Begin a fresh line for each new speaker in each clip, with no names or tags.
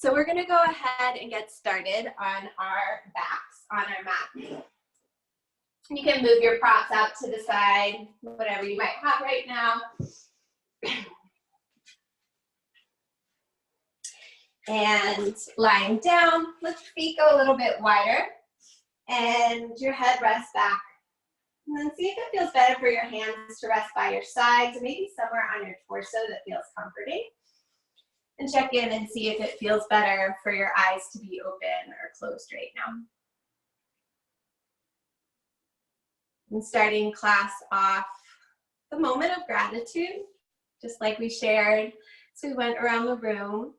So we're going to go ahead and get started on our backs on our mat. You can move your props out to the side, whatever you might have right now. And lying down, let your feet go a little bit wider and your head rests back. And then see if it feels better for your hands to rest by your sides or maybe somewhere on your torso that feels comforting. And check in and see if it feels better for your eyes to be open or closed right now. And starting class off, the moment of gratitude, just like we shared as we went around the room.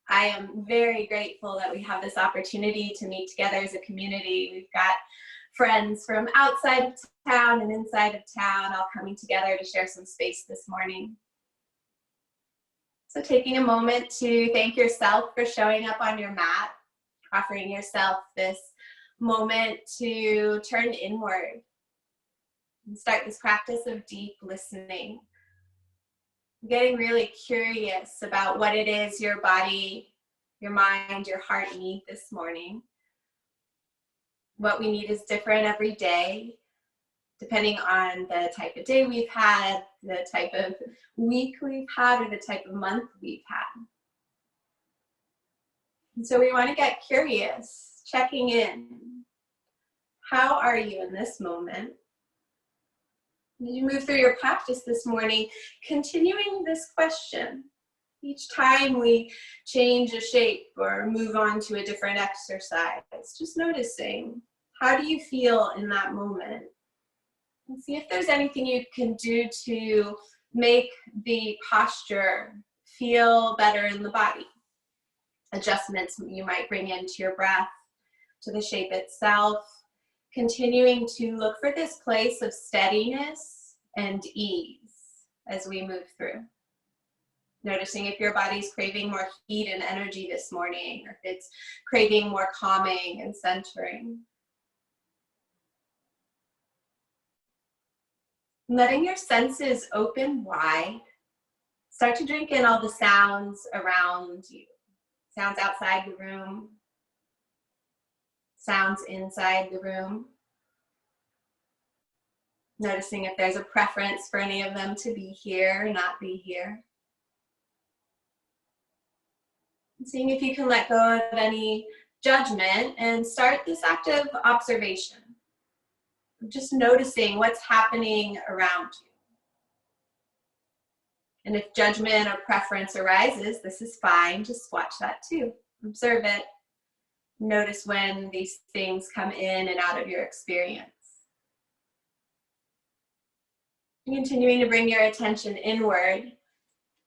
I am very grateful that we have this opportunity to meet together as a community. We've got friends from outside of town and inside of town all coming together to share some space this morning. So taking a moment to thank yourself for showing up on your mat, offering yourself this moment to turn inward and start this practice of deep listening. Getting really curious about what it is your body, your mind, your heart need this morning. What we need is different every day, depending on the type of day we've had, the type of week we've had, or the type of month we've had. And so we want to get curious, checking in. How are you in this moment? As you move through your practice this morning, continuing this question. Each time we change a shape or move on to a different exercise, just noticing, how do you feel in that moment? And see if there's anything you can do to make the posture feel better in the body. Adjustments you might bring into your breath, to the shape itself, continuing to look for this place of steadiness and ease as we move through. Noticing if your body's craving more heat and energy this morning, or if it's craving more calming and centering. Letting your senses open wide. Start to drink in all the sounds around you. Sounds outside the room. Sounds inside the room. Noticing if there's a preference for any of them to be here or not be here. And seeing if you can let go of any judgment and start this active observation. Just noticing what's happening around you. And if judgment or preference arises, this is fine. Just watch that too. Observe it. Notice when these things come in and out of your experience. And continuing to bring your attention inward,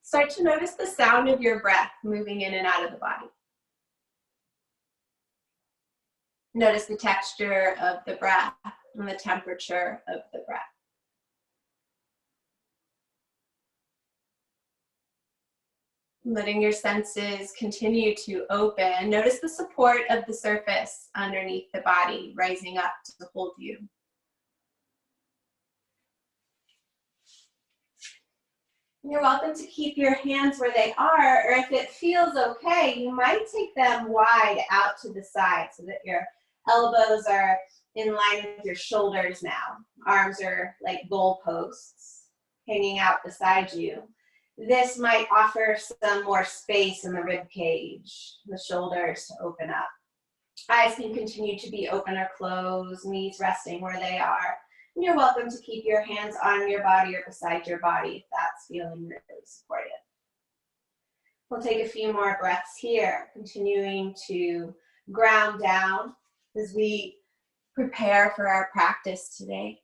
start to notice the sound of your breath moving in and out of the body. Notice the texture of the breath and the temperature of the breath. Letting your senses continue to open. Notice the support of the surface underneath the body rising up to hold you. You're welcome to keep your hands where they are, or if it feels okay, you might take them wide out to the side so that your elbows are in line with your shoulders now. Arms are like goalposts hanging out beside you. This might offer some more space in the rib cage, the shoulders to open up. Eyes can continue to be open or closed, knees resting where they are. And you're welcome to keep your hands on your body or beside your body if that's feeling really supportive. We'll take a few more breaths here, continuing to ground down as we prepare for our practice today.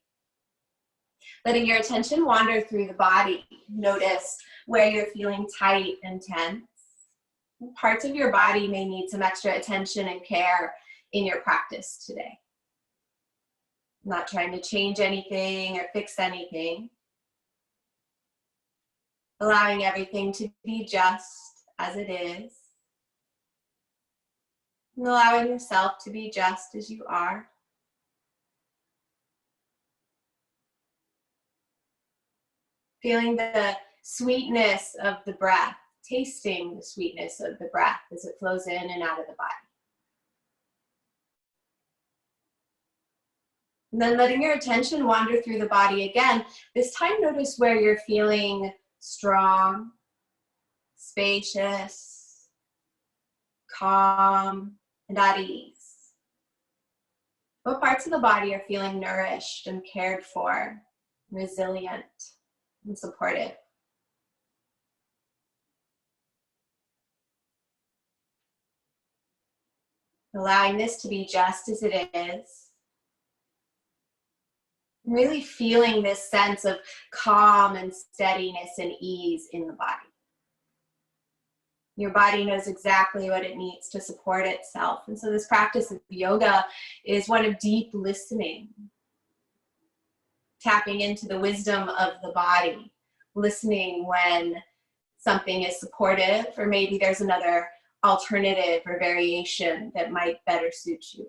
Letting your attention wander through the body. Notice where you're feeling tight and tense. Parts of your body may need some extra attention and care in your practice today. Not trying to change anything or fix anything. Allowing everything to be just as it is. And allowing yourself to be just as you are. Feeling the sweetness of the breath tasting the sweetness of the breath as it flows in and out of the body. And then letting your attention wander through the body again. This time, notice where you're feeling strong, spacious, calm, and at ease. What parts of the body are feeling nourished and cared for, resilient, and supportive? Allowing this to be just as it is. Really feeling this sense of calm and steadiness and ease in the body. Your body knows exactly what it needs to support itself. And so this practice of yoga is one of deep listening, tapping into the wisdom of the body, listening when something is supportive, or maybe there's another alternative or variation that might better suit you.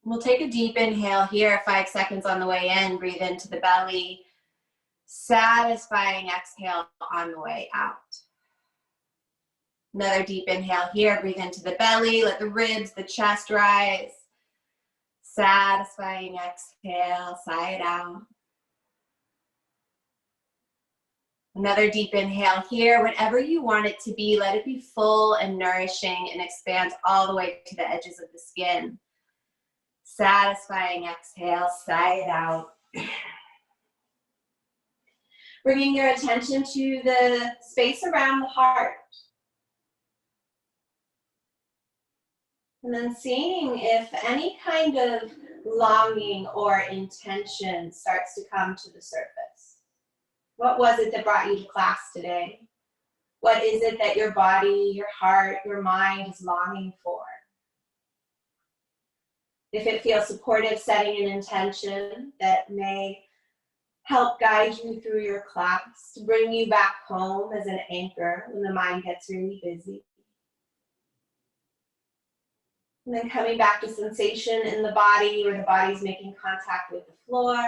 We'll take a deep inhale here, 5 seconds on the way in, breathe into the belly. Satisfying exhale on the way out. Another deep inhale here, breathe into the belly, let the ribs, the chest rise. Satisfying exhale, sigh it out. Another deep inhale here, whatever you want it to be, let it be full and nourishing and expand all the way to the edges of the skin. Satisfying exhale, sigh it out. Bringing your attention to the space around the heart. And then seeing if any kind of longing or intention starts to come to the surface. What was it that brought you to class today? What is it that your body, your heart, your mind is longing for? If it feels supportive, setting an intention that may help guide you through your class, to bring you back home as an anchor when the mind gets really busy. And then coming back to sensation in the body, where the body's making contact with the floor.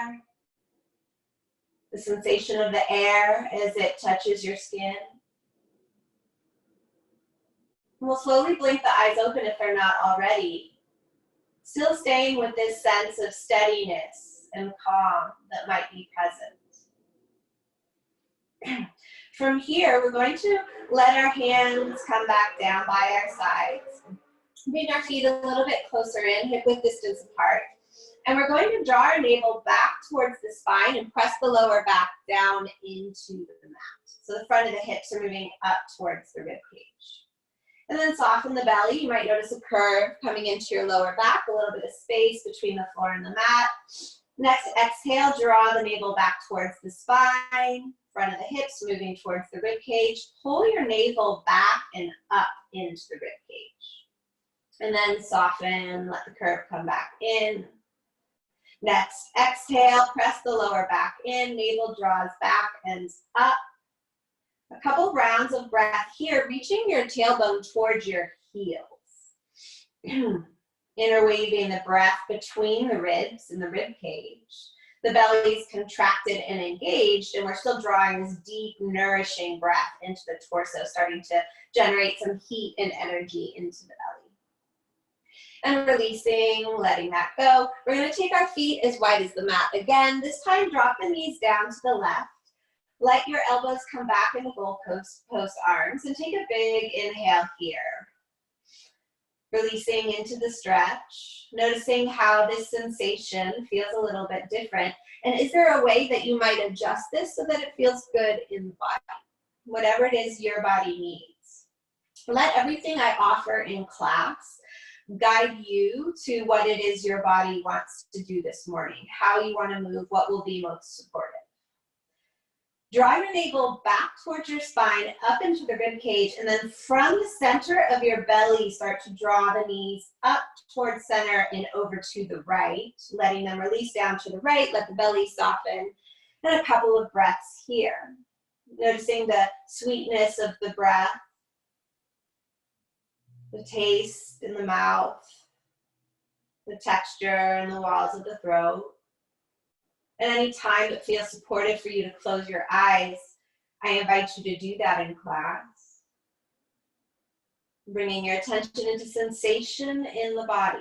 The sensation of the air as it touches your skin. And we'll slowly blink the eyes open if they're not already. Still staying with this sense of steadiness and calm that might be present. From here, we're going to let our hands come back down by our sides. Bring our feet a little bit closer in, hip-width distance apart. And we're going to draw our navel back towards the spine and press the lower back down into the mat. So the front of the hips are moving up towards the rib cage. And then soften the belly. You might notice a curve coming into your lower back, a little bit of space between the floor and the mat. Next, exhale, draw the navel back towards the spine, front of the hips moving towards the rib cage. Pull your navel back and up into the rib cage. And then soften, let the curve come back in. Next, exhale, press the lower back in, navel draws back and up. A couple rounds of breath here, reaching your tailbone towards your heels. Interweaving the breath between the ribs and the rib cage. The belly's contracted and engaged, and we're still drawing this deep, nourishing breath into the torso, starting to generate some heat and energy into the belly. And releasing, letting that go. We're going to take our feet as wide as the mat. Again, this time drop the knees down to the left. Let your elbows come back in the goalpost arms, and take a big inhale here. Releasing into the stretch, noticing how this sensation feels a little bit different. And is there a way that you might adjust this so that it feels good in the body? Whatever it is your body needs. Let everything I offer in class guide you to what it is your body wants to do this morning, how you want to move, what will be most supportive. Draw your navel back towards your spine, up into the rib cage, and then from the center of your belly, start to draw the knees up towards center and over to the right, letting them release down to the right, let the belly soften, and a couple of breaths here. Noticing the sweetness of the breath, the taste in the mouth, the texture in the walls of the throat. And any time it feels supportive for you to close your eyes, I invite you to do that in class. Bringing your attention into sensation in the body.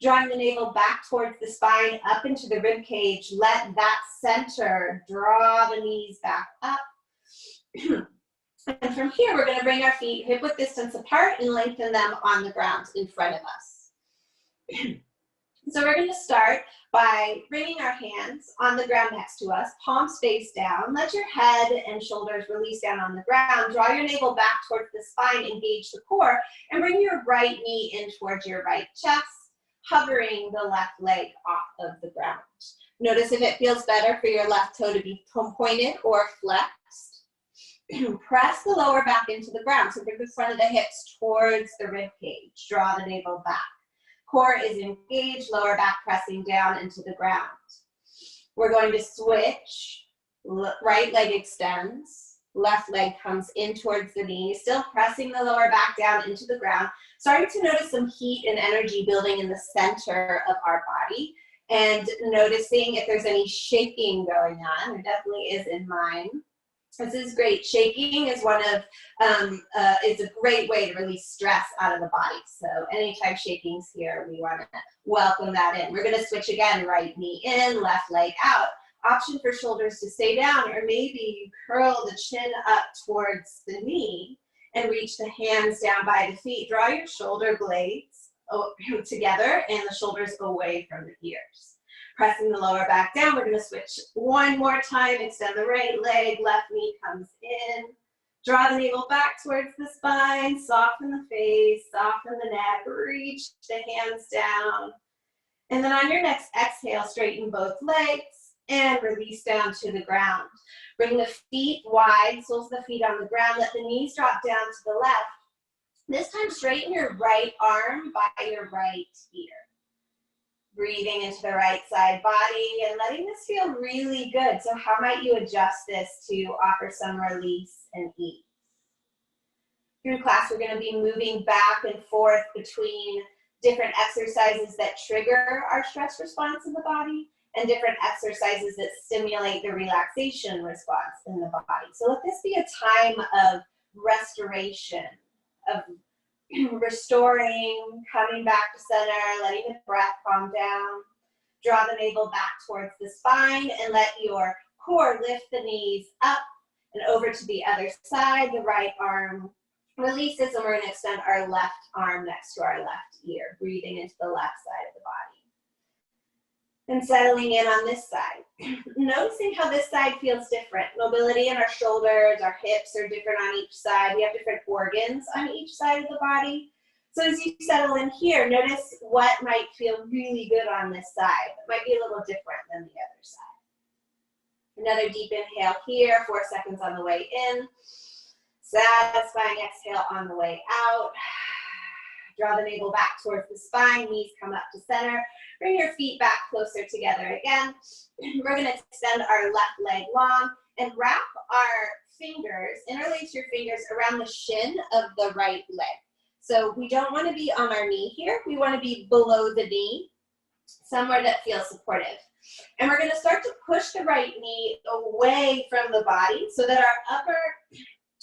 Drawing the navel back towards the spine, up into the rib cage. Let that center draw the knees back up. And from here, we're going to bring our feet hip-width distance apart and lengthen them on the ground in front of us. So we're going to start by bringing our hands on the ground next to us, palms face down. Let your head and shoulders release down on the ground. Draw your navel back towards the spine, engage the core, and bring your right knee in towards your right chest, hovering the left leg off of the ground. Notice if it feels better for your left toe to be pointed or flexed. Press the lower back into the ground. So bring the front of the hips towards the rib cage. Draw the navel back. Core is engaged, lower back pressing down into the ground. We're going to switch. Right leg extends. Left leg comes in towards the knee, still pressing the lower back down into the ground. Starting to notice some heat and energy building in the center of our body, and noticing if there's any shaking going on. There definitely is in mine. This is great. Shaking is is a great way to release stress out of the body. So anytime shaking's here, we want to welcome that in. We're going to switch again. Right knee in, left leg out. Option for shoulders to stay down, or maybe you curl the chin up towards the knee and reach the hands down by the feet. Draw your shoulder blades together and the shoulders away from the ears. Pressing the lower back down, we're going to switch one more time. Extend the right leg, left knee comes in. Draw the navel back towards the spine, soften the face, soften the neck, reach the hands down. And then on your next exhale, straighten both legs and release down to the ground. Bring the feet wide, soles of the feet on the ground. Let the knees drop down to the left. This time, straighten your right arm by your right ear. Breathing into the right side body and letting this feel really good. So how might you adjust this to offer some release and ease? Through class, we're going to be moving back and forth between different exercises that trigger our stress response in the body and different exercises that stimulate the relaxation response in the body. So let this be a time of restoration, of restoring, coming back to center, letting the breath calm down. Draw the navel back towards the spine and let your core lift the knees up and over to the other side. The right arm releases, and we're going to extend our left arm next to our left ear, breathing into the left side of the body. And settling in on this side. Noticing how this side feels different. Mobility in our shoulders, our hips are different on each side. We have different organs on each side of the body. So as you settle in here, notice what might feel really good on this side. It might be a little different than the other side. Another deep inhale here, 4 seconds on the way in. Satisfying exhale on the way out. Draw the navel back towards the spine, knees come up to center. Bring your feet back closer together again. We're going to extend our left leg long and wrap our fingers, interlace your fingers around the shin of the right leg. So we don't want to be on our knee here. We want to be below the knee, somewhere that feels supportive. And we're going to start to push the right knee away from the body so that our upper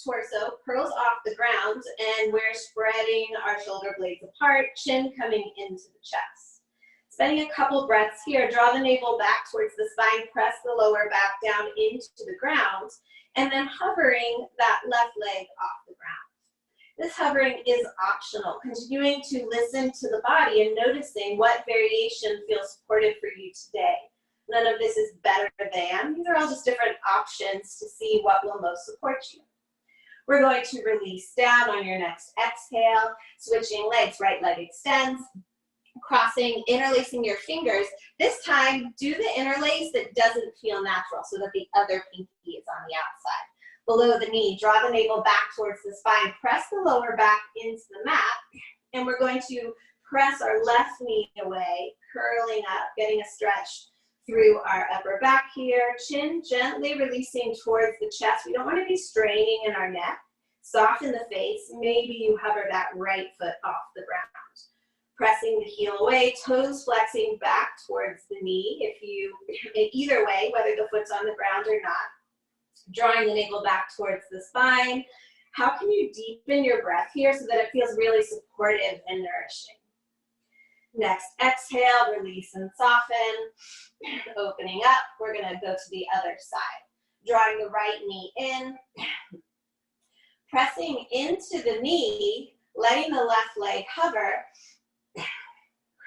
torso curls off the ground and we're spreading our shoulder blades apart, chin coming into the chest. Spending a couple breaths here, draw the navel back towards the spine, press the lower back down into the ground, and then hovering that left leg off the ground. This hovering is optional, continuing to listen to the body and noticing what variation feels supportive for you today. None of this is better than. These are all just different options to see what will most support you. We're going to release down on your next exhale, switching legs, right leg extends, crossing, interlacing your fingers. This time, do the interlace that doesn't feel natural so that the other pinky is on the outside. Below the knee, draw the navel back towards the spine, press the lower back into the mat, and we're going to press our left knee away, curling up, getting a stretch through our upper back here, chin gently releasing towards the chest. We don't want to be straining in our neck. Soften the face. Maybe you hover that right foot off the ground. Pressing the heel away, toes flexing back towards the knee. If you, either way, whether the foot's on the ground or not, drawing the navel back towards the spine. How can you deepen your breath here so that it feels really supportive and nourishing? Next, exhale, release and soften. Opening up, we're gonna go to the other side. Drawing the right knee in. Pressing into the knee, letting the left leg hover.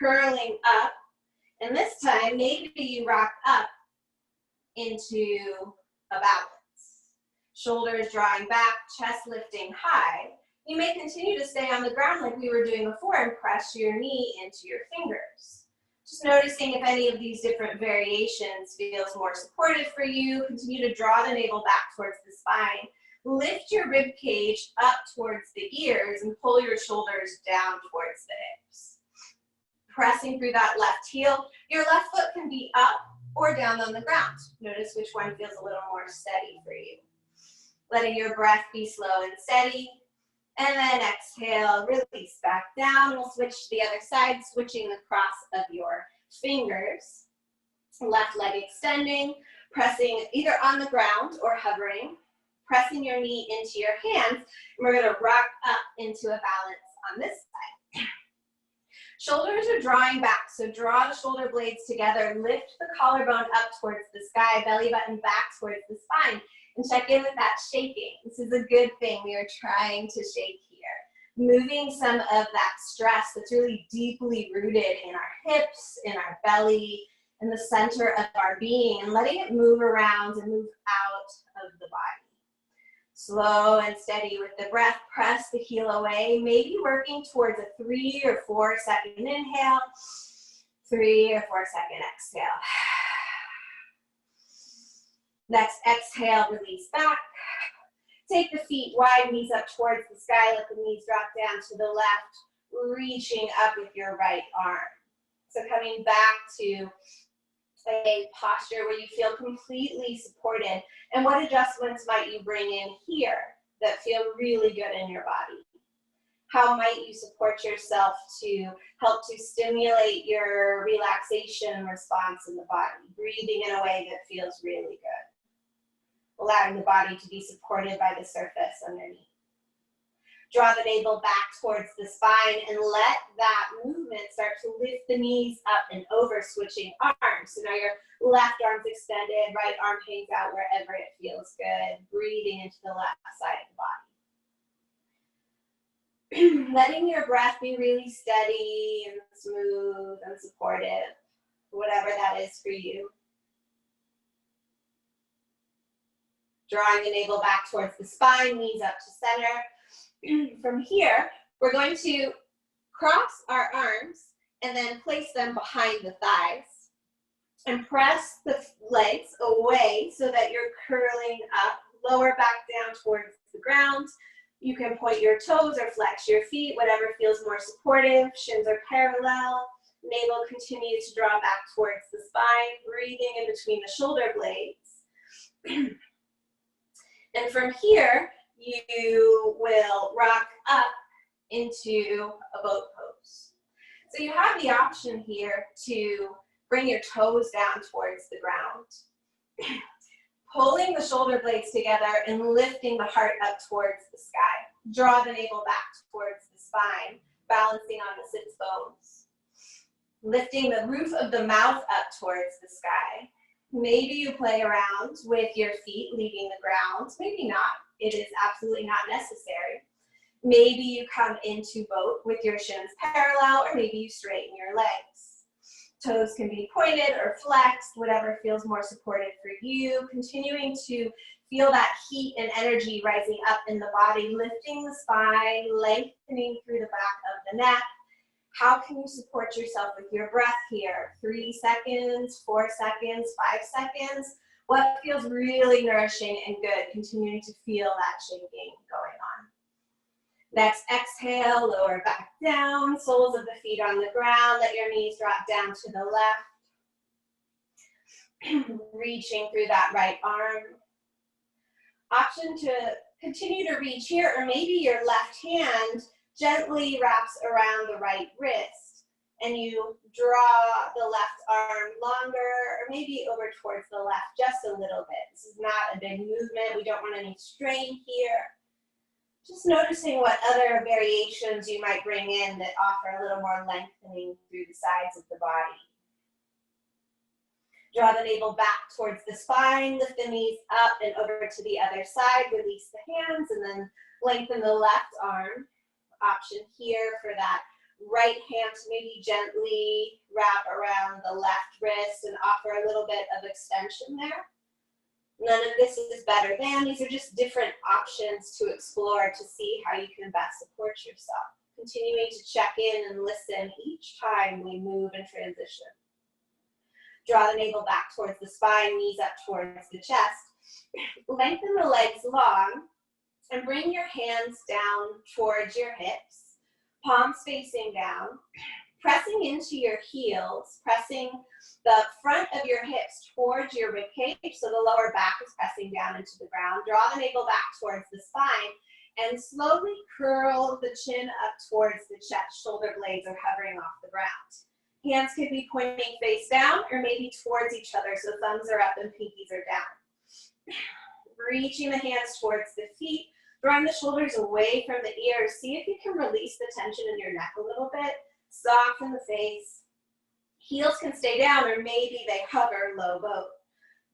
Curling up, and this time maybe you rock up into a balance. Shoulders drawing back, chest lifting high. You may continue to stay on the ground like we were doing before and press your knee into your fingers. Just noticing if any of these different variations feels more supportive for you. Continue to draw the navel back towards the spine. Lift your rib cage up towards the ears and pull your shoulders down towards the hips. Pressing through that left heel. Your left foot can be up or down on the ground. Notice which one feels a little more steady for you. Letting your breath be slow and steady. And then exhale, release back down. We'll switch to the other side, switching the cross of your fingers. Left leg extending, pressing either on the ground or hovering. Pressing your knee into your hands. And we're gonna rock up into a balance on this side. Shoulders are drawing back, so draw the shoulder blades together, lift the collarbone up towards the sky, belly button back towards the spine, and check in with that shaking. This is a good thing. We are trying to shake here. Moving some of that stress that's really deeply rooted in our hips, in our belly, in the center of our being, and letting it move around and move out of the body. Slow and steady with the breath, press the heel away, maybe working towards a 3 or 4 second inhale, 3 or 4 second exhale. Next, exhale, release back. Take the feet wide, knees up towards the sky, let the knees drop down to the left, reaching up with your right arm. So coming back to a posture where you feel completely supported. And what adjustments might you bring in here that feel really good in your body? How might you support yourself to help to stimulate your relaxation response in the body? Breathing in a way that feels really good. Allowing the body to be supported by the surface underneath. Draw the navel back towards the spine and let that movement start to lift the knees up and over, switching arms. So now your left arm's extended, right arm hangs out wherever it feels good. Breathing into the left side of the body. Letting your breath be really steady and smooth and supportive, whatever that is for you. Drawing the navel back towards the spine, knees up to center. From here, we're going to cross our arms and then place them behind the thighs and press the legs away so that you're curling up, lower back down towards the ground. You can point your toes or flex your feet, whatever feels more supportive. Shins are parallel. Navel continues to draw back towards the spine, breathing in between the shoulder blades. And from here, you will rock up into a boat pose. So you have the option here to bring your toes down towards the ground. Pulling the shoulder blades together and lifting the heart up towards the sky. Draw the navel back towards the spine, balancing on the sits bones. Lifting the roof of the mouth up towards the sky. Maybe you play around with your feet leaving the ground, maybe not. It is absolutely not necessary. Maybe you come into boat with your shins parallel, or maybe you straighten your legs. Toes can be pointed or flexed, whatever feels more supportive for you. Continuing to feel that heat and energy rising up in the body, lifting the spine, lengthening through the back of the neck. How can you support yourself with your breath here? 3 seconds, 4 seconds, 5 seconds. What feels really nourishing and good? Continuing to feel that shaking going on. Next, exhale, lower back down, soles of the feet on the ground. Let your knees drop down to the left. Reaching through that right arm. Option to continue to reach here, or maybe your left hand gently wraps around the right wrist. and you draw the left arm longer, or maybe over towards the left just a little bit. This is not a big movement. We don't want any strain here. Just noticing what other variations you might bring in that offer a little more lengthening through the sides of the body. Draw the navel back towards the spine, lift the knees up and over to the other side, release the hands, and then lengthen the left arm. Option here for that right hand to maybe gently wrap around the left wrist and offer a little bit of extension there. None of this is better than. These are just different options to explore to see how you can best support yourself. Continuing to check in and listen each time we move and transition. Draw the navel back towards the spine, knees up towards the chest. Lengthen the legs long and bring your hands down towards your hips, palms facing down, pressing into your heels, pressing the front of your hips towards your ribcage, so the lower back is pressing down into the ground. Draw the navel back towards the spine and slowly curl the chin up towards the chest. Shoulder blades are hovering off the ground. Hands could be pointing face down or maybe towards each other, so thumbs are up and pinkies are down. Reaching the hands towards the feet, drawing the shoulders away from the ears. See if you can release the tension in your neck a little bit. Soften the face. Heels can stay down or maybe they hover low boat.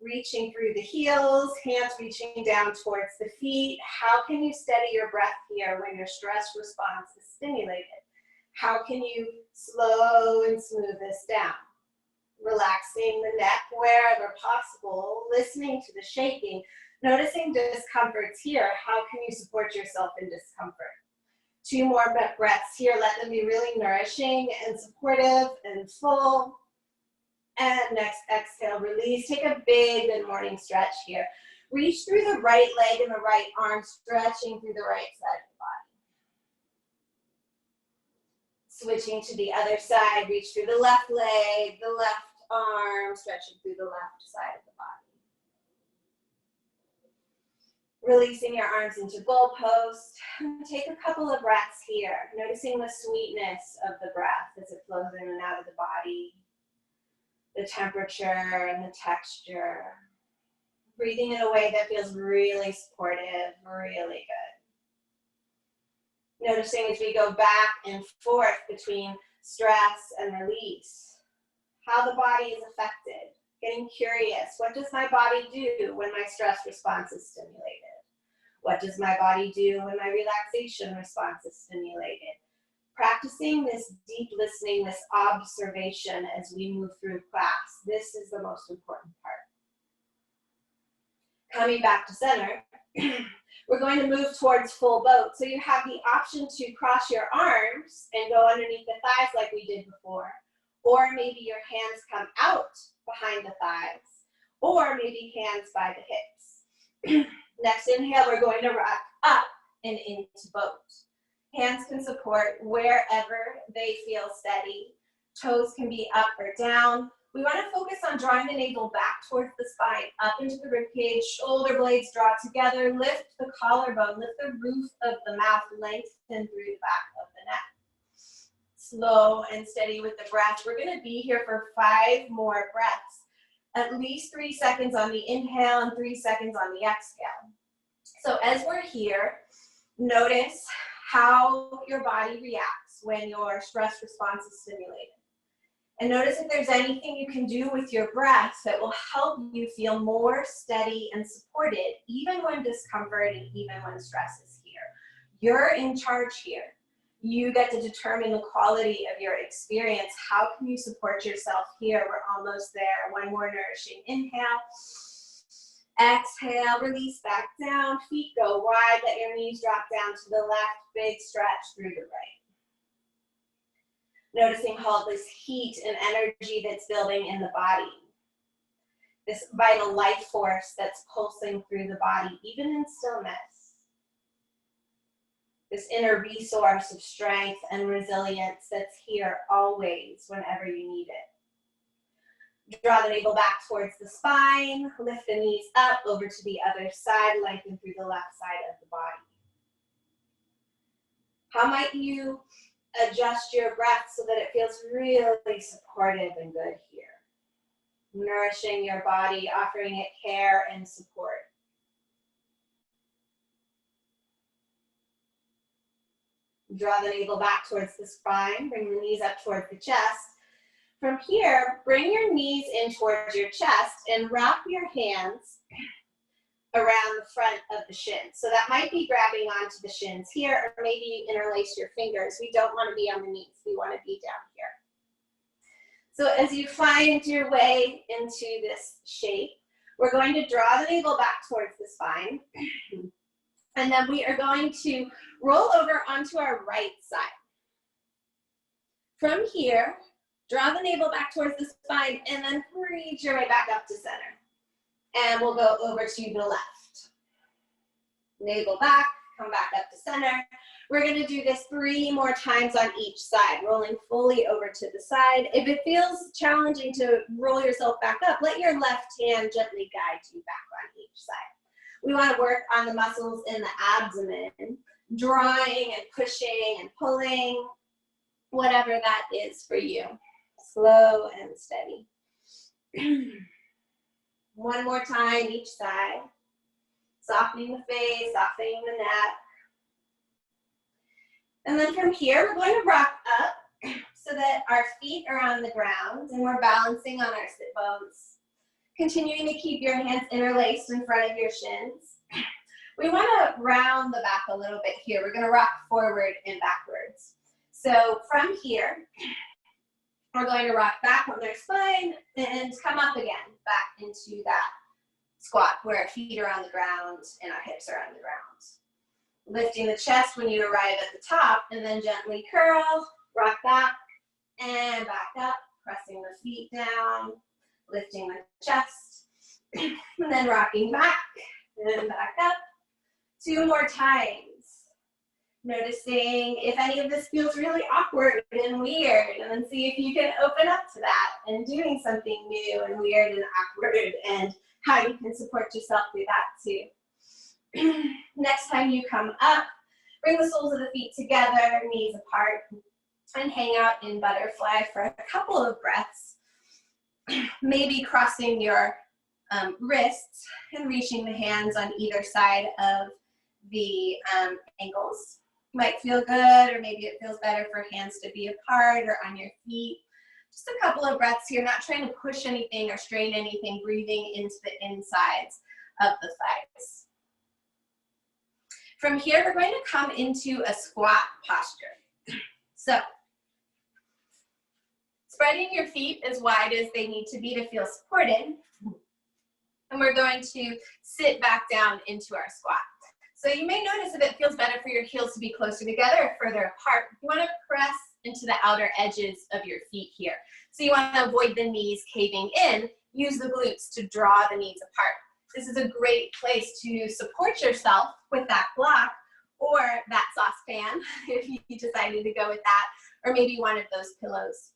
Reaching through the heels, hands reaching down towards the feet. How can you steady your breath here when your stress response is stimulated? How can you slow and smooth this down? Relaxing the neck wherever possible, listening to the shaking, noticing discomforts here. How can you support yourself in discomfort? 2 more breaths here. Let them be really nourishing and supportive and full. And next exhale, release. Take a big good morning stretch here. Reach through the right leg and the right arm, stretching through the right side of the body. Switching to the other side, reach through the left leg, the left arm, stretching through the left side of the body. Releasing your arms into goalpost. Take a couple of breaths here, noticing the sweetness of the breath as it flows in and out of the body, the temperature and the texture. Breathing in a way that feels really supportive, really good. Noticing as we go back and forth between stress and release, how the body is affected. Getting curious, what does my body do when my stress response is stimulated? What does my body do when my relaxation response is stimulated? Practicing this deep listening, this observation as we move through class. This is the most important part. Coming back to center, we're going to move towards full boat. So you have the option to cross your arms and go underneath the thighs like we did before. Or maybe your hands come out behind the thighs. Or maybe hands by the hips. Next inhale, we're going to rock up and into boat. Hands can support wherever they feel steady. Toes can be up or down. We want to focus on drawing the navel back towards the spine, up into the ribcage, shoulder blades draw together, lift the collarbone, lift the roof of the mouth, lengthen through the back of the neck. Slow and steady with the breath. We're going to be here for 5 more breaths. At least 3 seconds on the inhale and 3 seconds on the exhale. So as we're here, notice how your body reacts when your stress response is stimulated. And notice if there's anything you can do with your breath that will help you feel more steady and supported, even when discomfort and even when stress is here. You're in charge here. You get to determine the quality of your experience. How can you support yourself here? We're almost there. 1 more nourishing inhale. Exhale, release back down. Feet go wide. Let your knees drop down to the left. Big stretch through the right. Noticing all this heat and energy that's building in the body. This vital life force that's pulsing through the body, even in stillness. This inner resource of strength and resilience that's here always, whenever you need it. Draw the navel back towards the spine, lift the knees up over to the other side, lengthen through the left side of the body. How might you adjust your breath so that it feels really supportive and good here. Nourishing your body, offering it care and support. Draw the navel back towards the spine, bring the knees up towards the chest. From here, bring your knees in towards your chest and wrap your hands around the front of the shins. So that might be grabbing onto the shins here, or maybe interlace your fingers. We don't want to be on the knees. We want to be down here. So as you find your way into this shape, we're going to draw the navel back towards the spine. And then we are going to roll over onto our right side. From here, draw the navel back towards the spine and then reach your way back up to center. And we'll go over to the left. Navel back, come back up to center. We're gonna do this 3 more times on each side, rolling fully over to the side. If it feels challenging to roll yourself back up, let your left hand gently guide you back on each side. We wanna work on the muscles in the abdomen, drawing and pushing and pulling, whatever that is for you. Slow and steady. 1 more time each side. Softening the face, softening the neck. And then from here, we're going to rock up so that our feet are on the ground and we're balancing on our sit bones. Continuing to keep your hands interlaced in front of your shins. We want to round the back a little bit here. We're going to rock forward and backwards. So from here, we're going to rock back on our spine and come up again, back into that squat where our feet are on the ground and our hips are on the ground. Lifting the chest when you arrive at the top, and then gently curl, rock back and back up, pressing the feet down, lifting the chest, and then rocking back and back up. 2 more times. Noticing if any of this feels really awkward and weird, and then see if you can open up to that and doing something new and weird and awkward, and how you can support yourself through that too. Next time you come up, bring the soles of the feet together, knees apart, and hang out in butterfly for a couple of breaths. Maybe crossing your wrists and reaching the hands on either side of the ankles. Might feel good, or maybe it feels better for hands to be apart or on your feet. Just a couple of breaths here, not trying to push anything or strain anything, breathing into the insides of the thighs. From here, we're going to come into a squat posture. So, spreading your feet as wide as they need to be to feel supported. And we're going to sit back down into our squat. So you may notice if it feels better for your heels to be closer together or further apart. You want to press into the outer edges of your feet here. So you want to avoid the knees caving in. Use the glutes to draw the knees apart. This is a great place to support yourself with that block or that saucepan, if you decided to go with that, or maybe one of those pillows.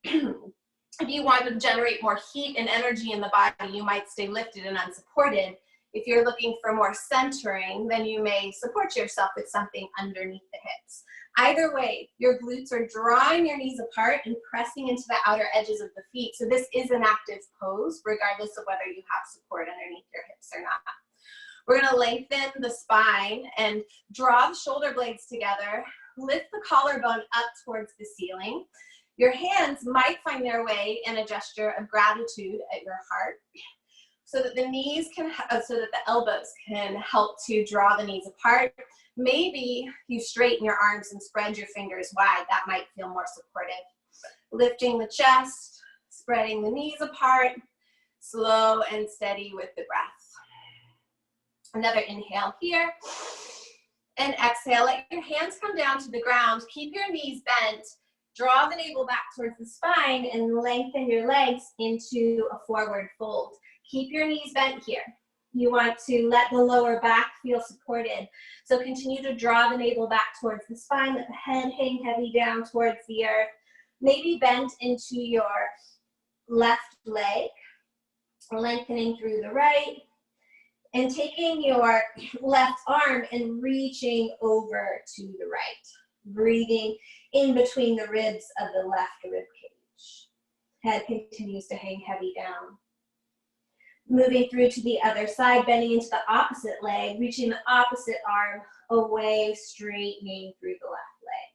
If you want to generate more heat and energy in the body, you might stay lifted and unsupported. If you're looking for more centering, then you may support yourself with something underneath the hips. Either way, your glutes are drawing your knees apart and pressing into the outer edges of the feet. So this is an active pose, regardless of whether you have support underneath your hips or not. We're gonna lengthen the spine and draw the shoulder blades together. Lift the collarbone up towards the ceiling. Your hands might find their way in a gesture of gratitude at your heart, so that the knees can, so that the elbows can help to draw the knees apart. Maybe you straighten your arms and spread your fingers wide. That might feel more supportive. Lifting the chest, spreading the knees apart, slow and steady with the breath. Another inhale here, and exhale. Let your hands come down to the ground. Keep your knees bent. Draw the navel back towards the spine and lengthen your legs into a forward fold. Keep your knees bent here. You want to let the lower back feel supported. So continue to draw the navel back towards the spine. Let the head hang heavy down towards the earth. Maybe bend into your left leg, lengthening through the right, and taking your left arm and reaching over to the right. Breathing in between the ribs of the left rib cage. Head continues to hang heavy down. Moving through to the other side, bending into the opposite leg, reaching the opposite arm away, straightening through the left leg.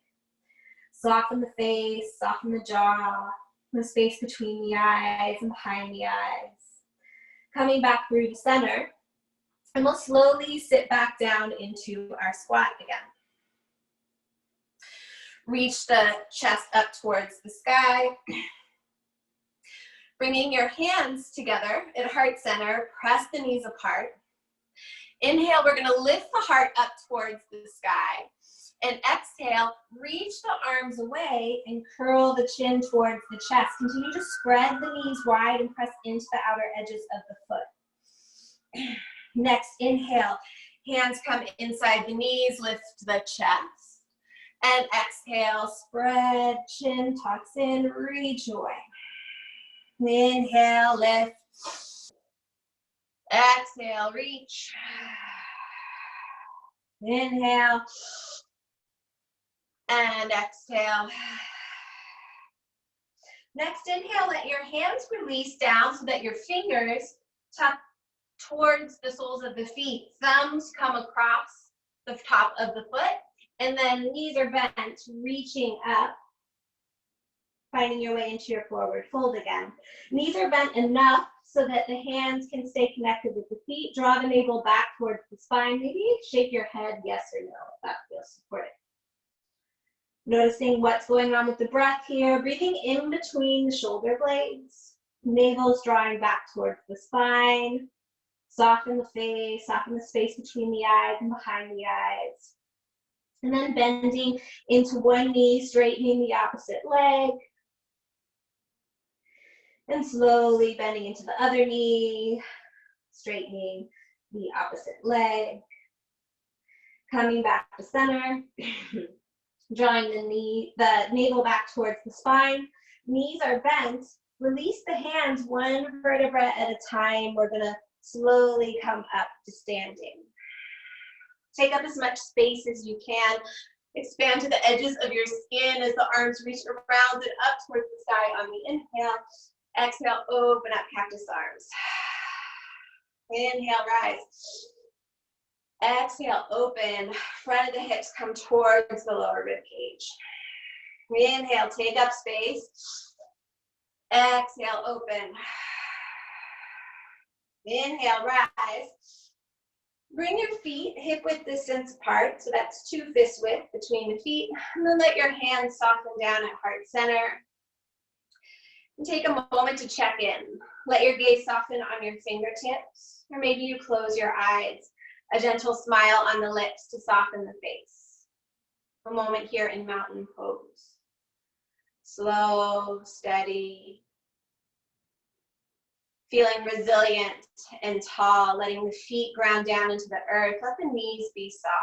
Soften the face, soften the jaw, the space between the eyes and behind the eyes. Coming back through to center, and we'll slowly sit back down into our squat again. Reach the chest up towards the sky. Bringing your hands together at heart center, press the knees apart. Inhale, we're gonna lift the heart up towards the sky. And exhale, reach the arms away and curl the chin towards the chest. Continue to spread the knees wide and press into the outer edges of the foot. Next, inhale, hands come inside the knees, lift the chest. And exhale, spread, chin tucks in, rejoin. Inhale, lift. Exhale, reach. Inhale. And exhale. Next, inhale, let your hands release down so that your fingers tuck towards the soles of the feet. Thumbs come across the top of the foot, and then knees are bent, reaching up, finding your way into your forward fold again. Knees are bent enough so that the hands can stay connected with the feet. Draw the navel back towards the spine. Maybe shake your head yes or no if that feels supportive. Noticing what's going on with the breath here. Breathing in between the shoulder blades. Navel's drawing back towards the spine. Soften the face, soften the space between the eyes and behind the eyes. And then bending into one knee, straightening the opposite leg. And slowly bending into the other knee, straightening the opposite leg. Coming back to center. Drawing the navel back towards the spine. Knees are bent. Release the hands one vertebra at a time. We're gonna slowly come up to standing. Take up as much space as you can. Expand to the edges of your skin as the arms reach around and up towards the sky on the inhale. Exhale, open up cactus arms. Inhale, rise. Exhale, open. Front of the hips come towards the lower rib cage. Inhale, take up space. Exhale, open. Inhale, rise. Bring your feet hip width distance apart, so that's 2 fist width between the feet. And then let your hands soften down at heart center. And take a moment to check in. Let your gaze soften on your fingertips, or maybe you close your eyes. A gentle smile on the lips to soften the face. A moment here in mountain pose. Slow, steady. Feeling resilient and tall, letting the feet ground down into the earth. Let the knees be soft.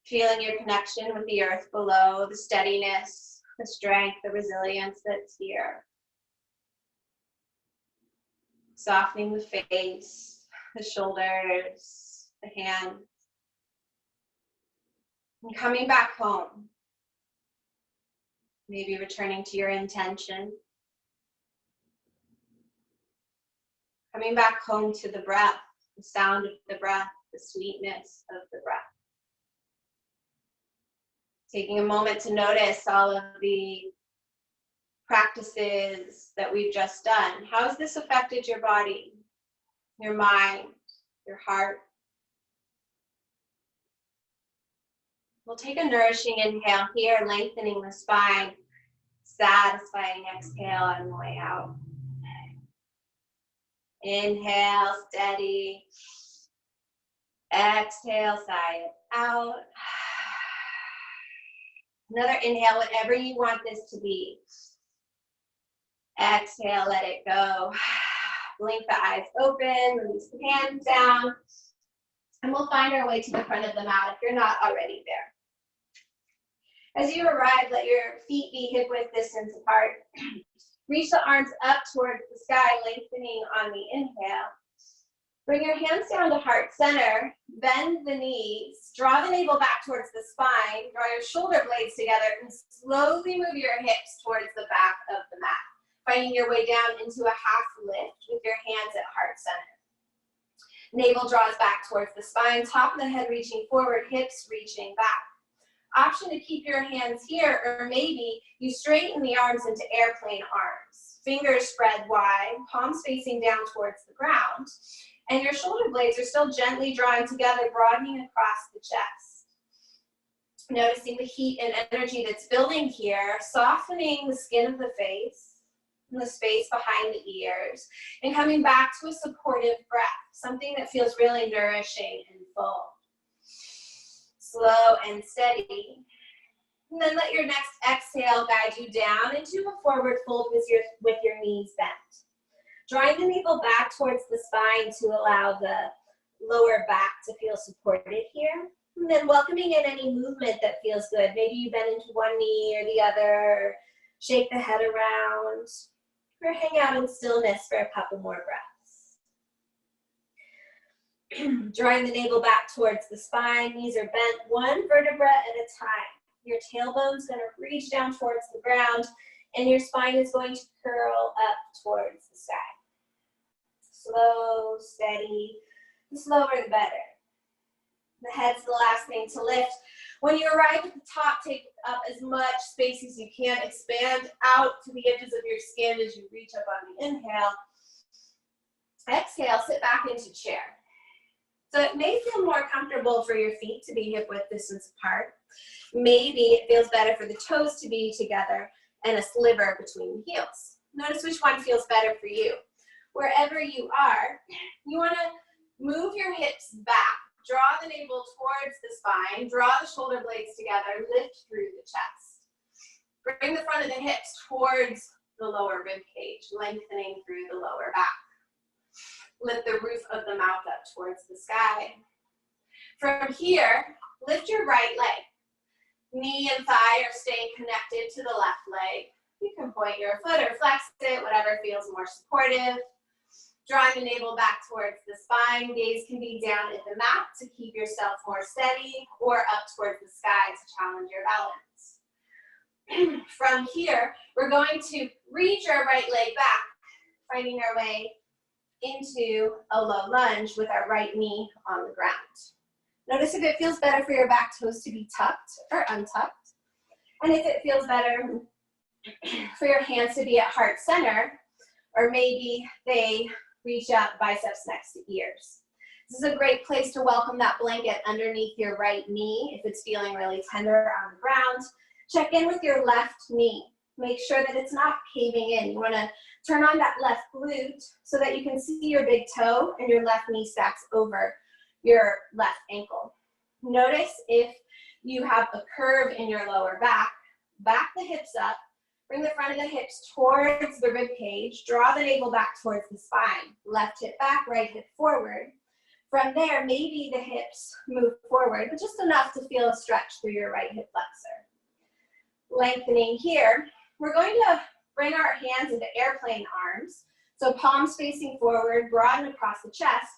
Feeling your connection with the earth below, the steadiness, the strength, the resilience that's here. Softening the face, the shoulders, the hands. And coming back home. Maybe returning to your intention. Coming back home to the breath, the sound of the breath, the sweetness of the breath. Taking a moment to notice all of the practices that we've just done. How has this affected your body, your mind, your heart? We'll take a nourishing inhale here, lengthening the spine, satisfying exhale on the way out. Inhale, steady. Exhale, sigh it out. Another inhale, whatever you want this to be. Exhale, let it go. Blink the eyes open, release the hands down. And we'll find our way to the front of the mat if you're not already there. As you arrive, let your feet be hip width distance apart. Reach the arms up towards the sky, lengthening on the inhale. Bring your hands down to heart center, bend the knees, draw the navel back towards the spine, draw your shoulder blades together, and slowly move your hips towards the back of the mat, finding your way down into a half lift with your hands at heart center. Navel draws back towards the spine, top of the head reaching forward, hips reaching back. Option to keep your hands here, or maybe you straighten the arms into airplane arms. Fingers spread wide, palms facing down towards the ground, and your shoulder blades are still gently drawing together, broadening across the chest. Noticing the heat and energy that's building here, softening the skin of the face, and the space behind the ears, and coming back to a supportive breath, something that feels really nourishing and full. Slow and steady. And then let your next exhale guide you down into a forward fold with your knees bent. Drawing the navel back towards the spine to allow the lower back to feel supported here. And then welcoming in any movement that feels good. Maybe you bend into one knee or the other, shake the head around, or hang out in stillness for a couple more breaths. Drawing the navel back towards the spine, knees are bent one vertebra at a time. Your tailbone's gonna reach down towards the ground, and your spine is going to curl up towards the sky. Slow, steady, the slower the better. The head's the last thing to lift. When you arrive at the top, take up as much space as you can. Expand out to the edges of your skin as you reach up on the inhale. Exhale, sit back into chair. So it may feel more comfortable for your feet to be hip-width distance apart. Maybe it feels better for the toes to be together and a sliver between the heels. Notice which one feels better for you. Wherever you are, you want to move your hips back, draw the navel towards the spine, draw the shoulder blades together, lift through the chest. Bring the front of the hips towards the lower rib cage, lengthening through the lower back. Lift the roof of the mouth up towards the sky. From here, lift your right leg. Knee and thigh are staying connected to the left leg. You can point your foot or flex it, whatever feels more supportive. Drawing the navel back towards the spine, gaze can be down at the mat to keep yourself more steady, or up towards the sky to challenge your balance. From here, we're going to reach our right leg back, finding our way into a low lunge with our right knee on the ground. Notice if it feels better for your back toes to be tucked or untucked, and if it feels better for your hands to be at heart center, or maybe they reach out biceps next to ears. This is a great place to welcome that blanket underneath your right knee if it's feeling really tender on the ground. Check in with your left knee. Make sure that it's not caving in. You want to turn on that left glute so that you can see your big toe and your left knee stacks over your left ankle. Notice if you have a curve in your lower back, back the hips up, bring the front of the hips towards the rib cage, draw the navel back towards the spine, left hip back, right hip forward. From there, maybe the hips move forward, but just enough to feel a stretch through your right hip flexor. Lengthening here, we're going to bring our hands into airplane arms. So palms facing forward, broaden across the chest,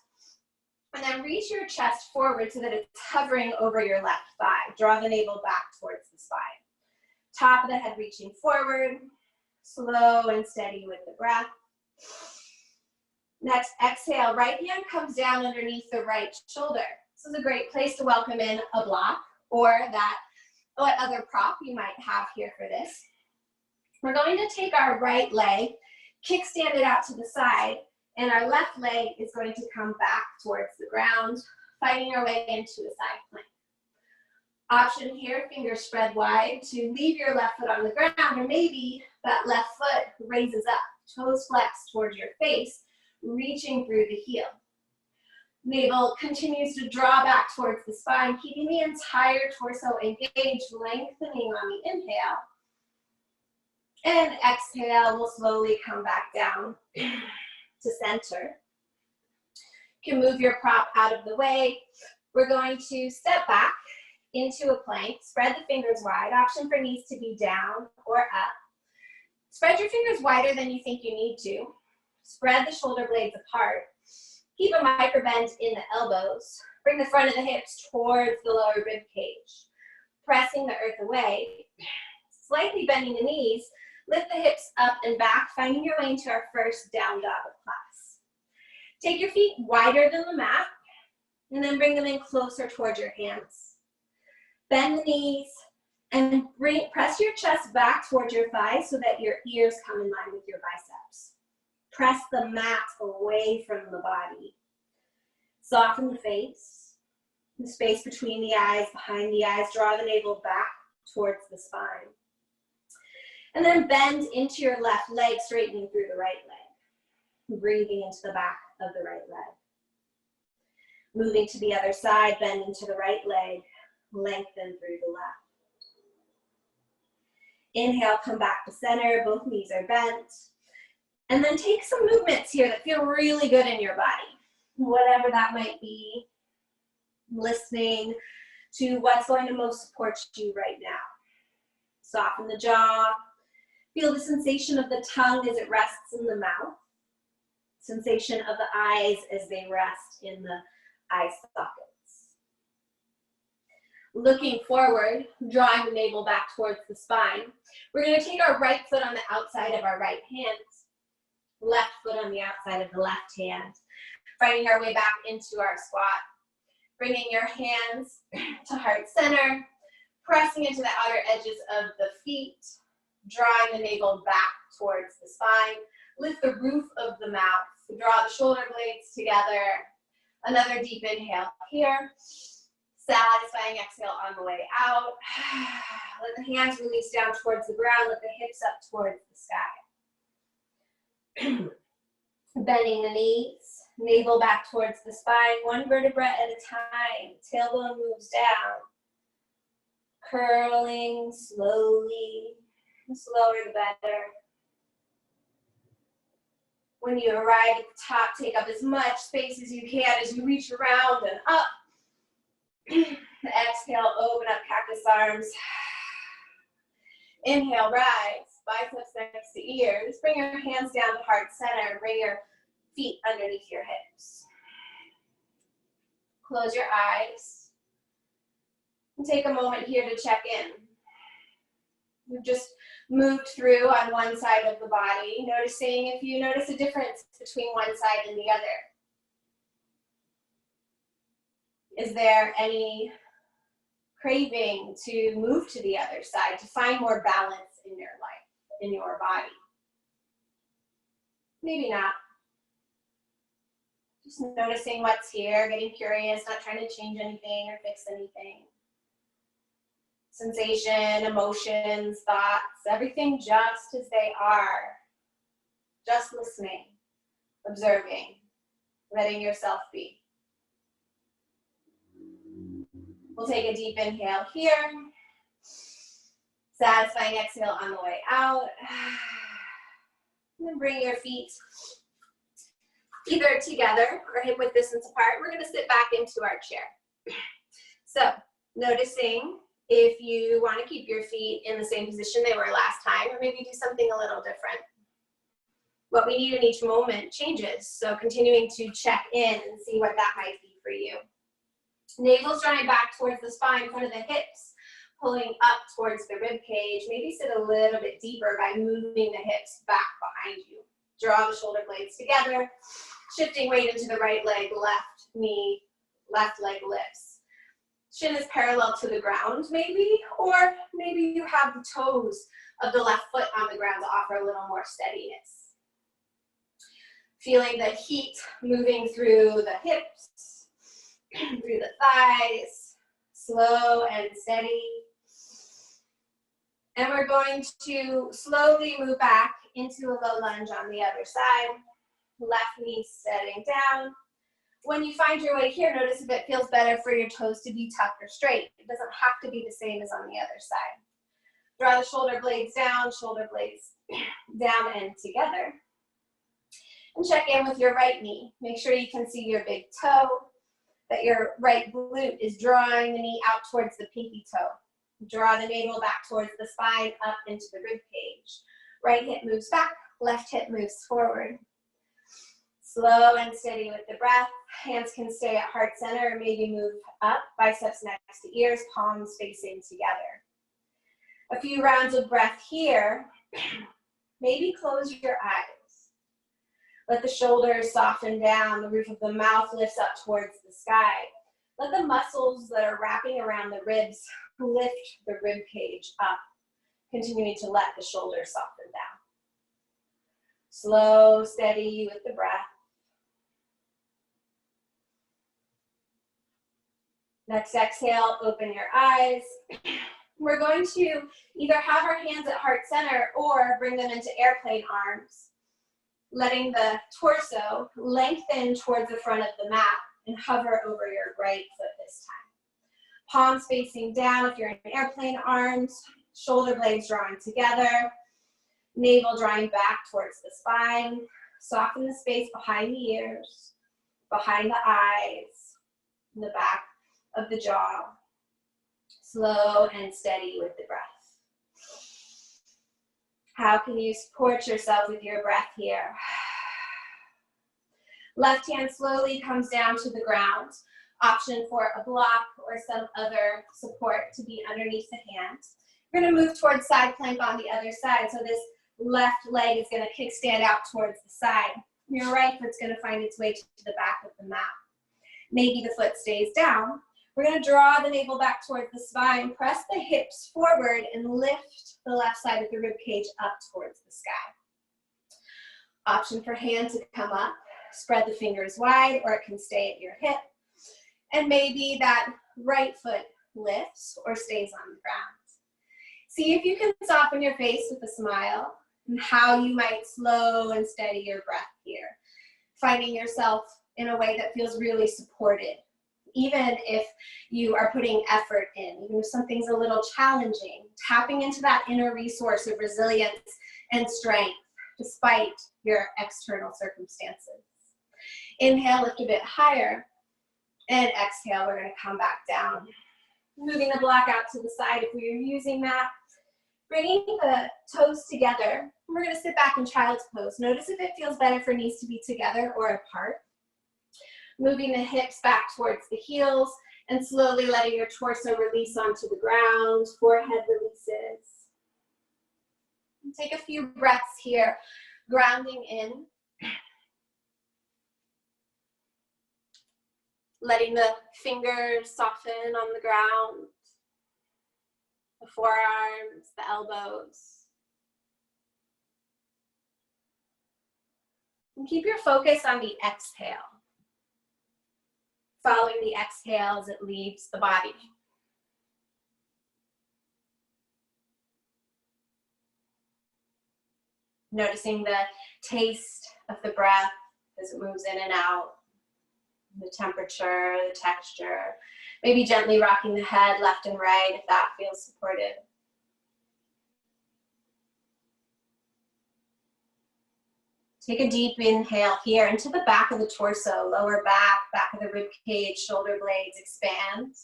and then reach your chest forward so that it's hovering over your left thigh. Draw the navel back towards the spine. Top of the head reaching forward, slow and steady with the breath. Next, exhale, right hand comes down underneath the right shoulder. This is a great place to welcome in a block or what other prop you might have here for this. We're going to take our right leg, kickstand it out to the side, and our left leg is going to come back towards the ground, finding our way into a side plank. Option here, fingers spread wide to leave your left foot on the ground, or maybe that left foot raises up, toes flex towards your face, reaching through the heel. Navel continues to draw back towards the spine, keeping the entire torso engaged, lengthening on the inhale. And exhale, we'll slowly come back down to center. You can move your prop out of the way. We're going to step back into a plank, spread the fingers wide, option for knees to be down or up. Spread your fingers wider than you think you need to. Spread the shoulder blades apart. Keep a micro bend in the elbows. Bring the front of the hips towards the lower rib cage. Pressing the earth away. Slightly bending the knees. Lift the hips up and back, finding your way into our first down dog of class. Take your feet wider than the mat, and then bring them in closer towards your hands. Bend the knees, and press your chest back towards your thighs so that your ears come in line with your biceps. Press the mat away from the body. Soften the face, the space between the eyes, behind the eyes. Draw the navel back towards the spine. And then bend into your left leg, straightening through the right leg. Breathing into the back of the right leg. Moving to the other side, bend into the right leg, lengthen through the left. Inhale, come back to center, both knees are bent. And then take some movements here that feel really good in your body. Whatever that might be, listening to what's going to most support you right now. Soften the jaw. Feel the sensation of the tongue as it rests in the mouth. Sensation of the eyes as they rest in the eye sockets. Looking forward, drawing the navel back towards the spine. We're going to take our right foot on the outside of our right hand, left foot on the outside of the left hand, finding our way back into our squat. Bringing your hands to heart center, pressing into the outer edges of the feet, drawing the navel back towards the spine. Lift the roof of the mouth. Draw the shoulder blades together. Another deep inhale here. Satisfying exhale on the way out. Let the hands release down towards the ground. Let the hips up towards the sky. Bending the knees. Navel back towards the spine. One vertebra at a time. Tailbone moves down. Curling slowly. The slower the better. When you arrive at the top, take up as much space as you can as you reach around and up. Exhale, open up cactus arms. Inhale, rise. Biceps next to ears. Bring your hands down to heart center. Bring your feet underneath your hips. Close your eyes. And take a moment here to check in. We've just moved through on one side of the body, noticing if you notice a difference between one side and the other. Is there any craving to move to the other side, to find more balance in your life, in your body? Maybe not. Just noticing what's here, getting curious, not trying to change anything or fix anything. Sensation, emotions, thoughts, everything just as they are. Just listening, observing, letting yourself be. We'll take a deep inhale here. Satisfying exhale on the way out. And then bring your feet either together or hip width distance apart. We're going to sit back into our chair. So, noticing if you want to keep your feet in the same position they were last time, or maybe do something a little different. What we need in each moment changes, so continuing to check in and see what that might be for you. Navel's drawing back towards the spine, front of the hips, pulling up towards the rib cage. Maybe sit a little bit deeper by moving the hips back behind you. Draw the shoulder blades together, shifting weight into the right leg, left knee, left leg lifts. Shin is parallel to the ground maybe, or maybe you have the toes of the left foot on the ground to offer a little more steadiness. Feeling the heat moving through the hips, through the thighs, slow and steady. And we're going to slowly move back into a low lunge on the other side. Left knee setting down. When you find your way here, notice if it feels better for your toes to be tucked or straight. It doesn't have to be the same as on the other side. Draw the shoulder blades down and together. And check in with your right knee. Make sure you can see your big toe, that your right glute is drawing the knee out towards the pinky toe. Draw the navel back towards the spine, up into the rib cage. Right hip moves back, left hip moves forward. Slow and steady with the breath. Hands can stay at heart center or maybe move up, biceps next to ears, palms facing together. A few rounds of breath here. Maybe close your eyes. Let the shoulders soften down, the roof of the mouth lifts up towards the sky. Let the muscles that are wrapping around the ribs lift the rib cage up, continuing to let the shoulders soften down. Slow, steady with the breath. Next exhale, open your eyes. We're going to either have our hands at heart center or bring them into airplane arms, letting the torso lengthen towards the front of the mat and hover over your right foot this time. Palms facing down if you're in airplane arms, shoulder blades drawing together, navel drawing back towards the spine. Soften the space behind the ears, behind the eyes, in the back of the jaw. Slow and steady with the breath. How can you support yourself with your breath here? Left hand slowly comes down to the ground. Option for a block or some other support to be underneath the hand. We're going to move towards side plank on the other side. So this left leg is going to kickstand out towards the side. Your right foot's going to find its way to the back of the mat. Maybe the foot stays down. We're going to draw the navel back towards the spine, press the hips forward, and lift the left side of the rib cage up towards the sky. Option for hand to come up, spread the fingers wide, or it can stay at your hip. And maybe that right foot lifts or stays on the ground. See if you can soften your face with a smile and how you might slow and steady your breath here. Finding yourself in a way that feels really supported. Even if you are putting effort in, even if something's a little challenging, tapping into that inner resource of resilience and strength despite your external circumstances. Inhale, lift a bit higher, and exhale, we're going to come back down. Moving the block out to the side if we're using that. Bringing the toes together, we're going to sit back in child's pose. Notice if it feels better for knees to be together or apart. Moving the hips back towards the heels and slowly letting your torso release onto the ground, forehead releases. And take a few breaths here, grounding in. Letting the fingers soften on the ground, the forearms, the elbows. And keep your focus on the exhale. Following the exhale as it leaves the body. Noticing the taste of the breath as it moves in and out, the temperature, the texture. Maybe gently rocking the head left and right if that feels supportive. Take a deep inhale here into the back of the torso, lower back, back of the rib cage, shoulder blades expand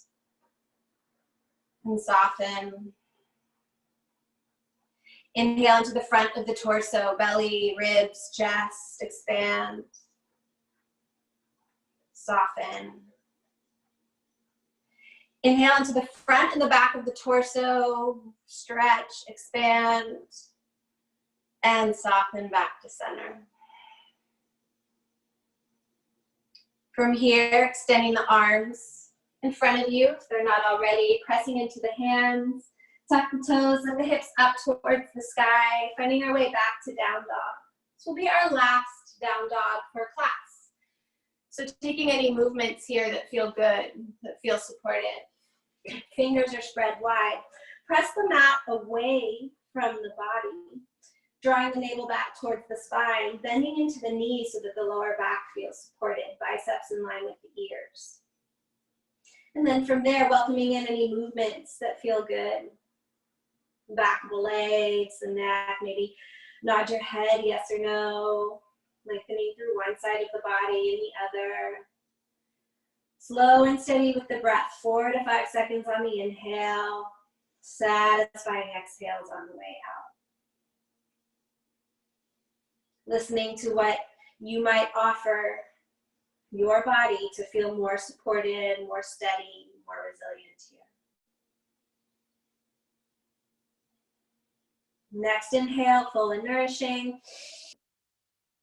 and soften. Inhale into the front of the torso, belly, ribs, chest, expand, soften. Inhale into the front and the back of the torso, stretch, expand, and soften back to center. From here, extending the arms in front of you, if they're not already, pressing into the hands, tuck the toes and the hips up towards the sky, finding our way back to down dog. This will be our last down dog for class. So taking any movements here that feel good, that feel supported. Fingers are spread wide. Press the mat away from the body, drawing the navel back towards the spine, bending into the knees so that the lower back feels supported, biceps in line with the ears. And then from there, welcoming in any movements that feel good. Back of the legs, the neck, maybe nod your head, yes or no. Lengthening through one side of the body and the other. Slow and steady with the breath, 4 to 5 seconds on the inhale. Satisfying exhales on the way out. Listening to what you might offer your body to feel more supported, more steady, more resilient here. Next inhale, full and nourishing.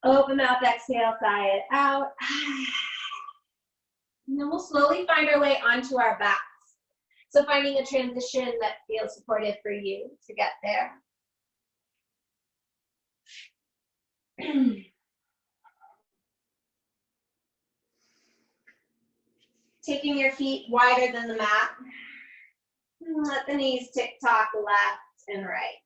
Open mouth, exhale, sigh it out. And then we'll slowly find our way onto our backs. So finding a transition that feels supportive for you to get there. Taking your feet wider than the mat. Let the knees tick-tock left and right.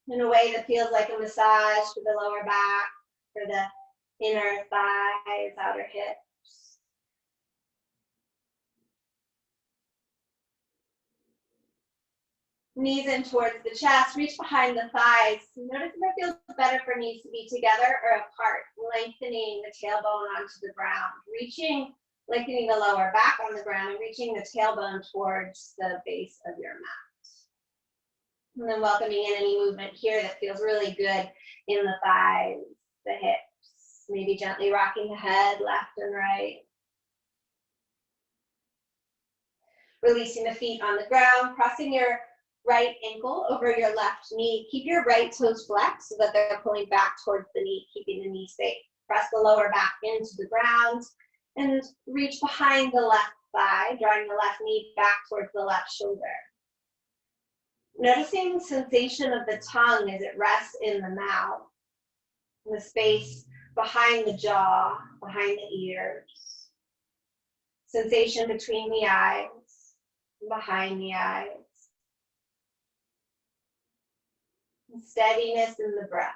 In a way that feels like a massage for the lower back, for the inner thighs, outer hips. Knees in towards the chest, reach behind the thighs. Notice if it feels better for knees to be together or apart, lengthening the tailbone onto the ground, lengthening the lower back on the ground and reaching the tailbone towards the base of your mat. And then welcoming in any movement here that feels really good in the thighs, the hips, maybe gently rocking the head left and right. Releasing the feet on the ground, crossing your right ankle over your left knee. Keep your right toes flexed so that they're pulling back towards the knee, keeping the knee safe. Press the lower back into the ground and reach behind the left thigh, drawing the left knee back towards the left shoulder. Noticing the sensation of the tongue as it rests in the mouth, the space behind the jaw, behind the ears. Sensation between the eyes, behind the eyes. Steadiness in the breath.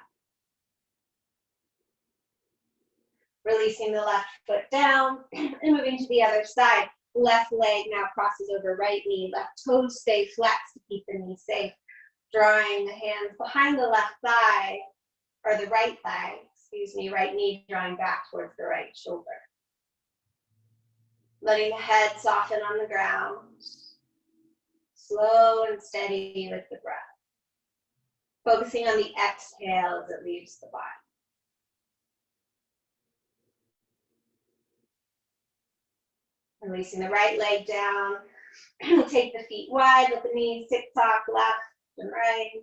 Releasing the left foot down and moving to the other side. Left leg now crosses over right knee. Left toes stay flexed to keep the knee safe. Drawing the hands behind the left thigh, or the right thigh, excuse me, right knee drawing back towards the right shoulder. Letting the head soften on the ground. Slow and steady with the breath. Focusing on the exhale as it leaves the body. Releasing the right leg down. Take the feet wide, let the knees tick-tock left and right.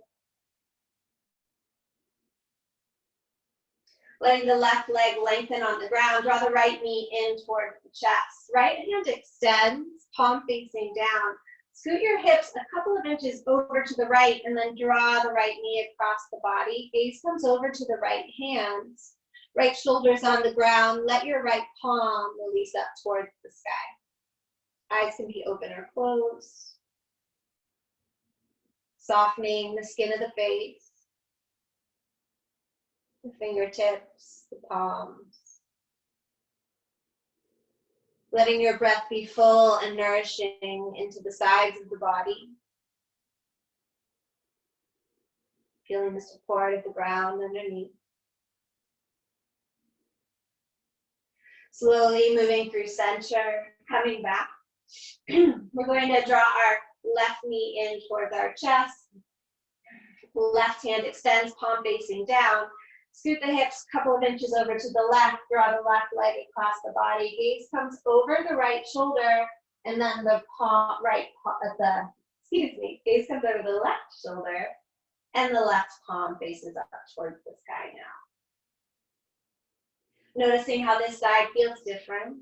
Letting the left leg lengthen on the ground. Draw the right knee in towards the chest. Right hand extends, palm facing down. Scoot your hips a couple of inches over to the right and then draw the right knee across the body. Gaze comes over to the right hands. Right shoulders on the ground. Let your right palm release up towards the sky. Eyes can be open or closed. Softening the skin of the face. The fingertips, the palms. Letting your breath be full and nourishing into the sides of the body. Feeling the support of the ground underneath. Slowly moving through center, coming back. We're going to draw our left knee in towards our chest. Left hand extends, palm facing down. Scoot the hips a couple of inches over to the left, draw the left leg across the body. Gaze comes over the right shoulder, and then the gaze comes over the left shoulder, and the left palm faces up towards the sky now. Noticing how this side feels different.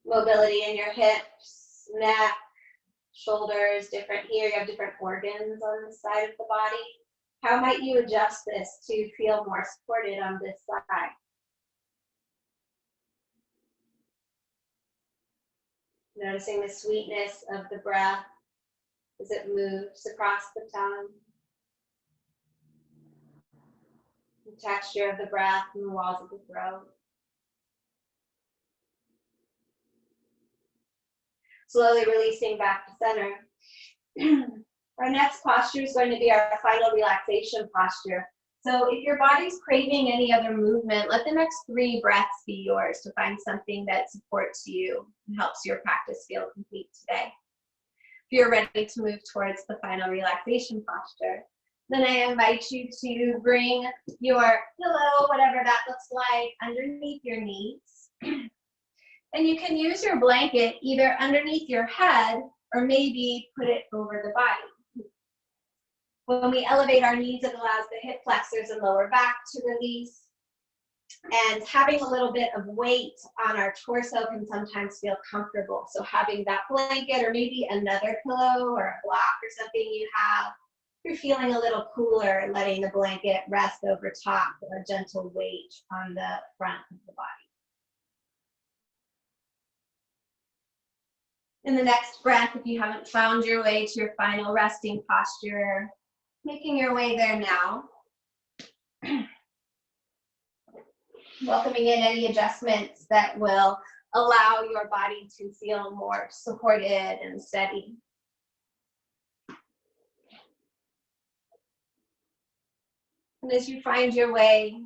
Mobility in your hips, neck, shoulders, different here. You have different organs on this side of the body. How might you adjust this to feel more supported on this side? Noticing the sweetness of the breath as it moves across the tongue. The texture of the breath and the walls of the throat. Slowly releasing back to center. Our next posture is going to be our final relaxation posture. So if your body's craving any other movement, let the next 3 breaths be yours to find something that supports you and helps your practice feel complete today. If you're ready to move towards the final relaxation posture, Then I invite you to bring your pillow, whatever that looks like, underneath your knees. And you can use your blanket either underneath your head or maybe put it over the body. When we elevate our knees, it allows the hip flexors and lower back to release. And having a little bit of weight on our torso can sometimes feel comfortable. So having that blanket or maybe another pillow or a block or something you have, if you're feeling a little cooler, letting the blanket rest over top, a gentle weight on the front of the body. In the next breath, if you haven't found your way to your final resting posture, making your way there now. Welcoming in any adjustments that will allow your body to feel more supported and steady. And as you find your way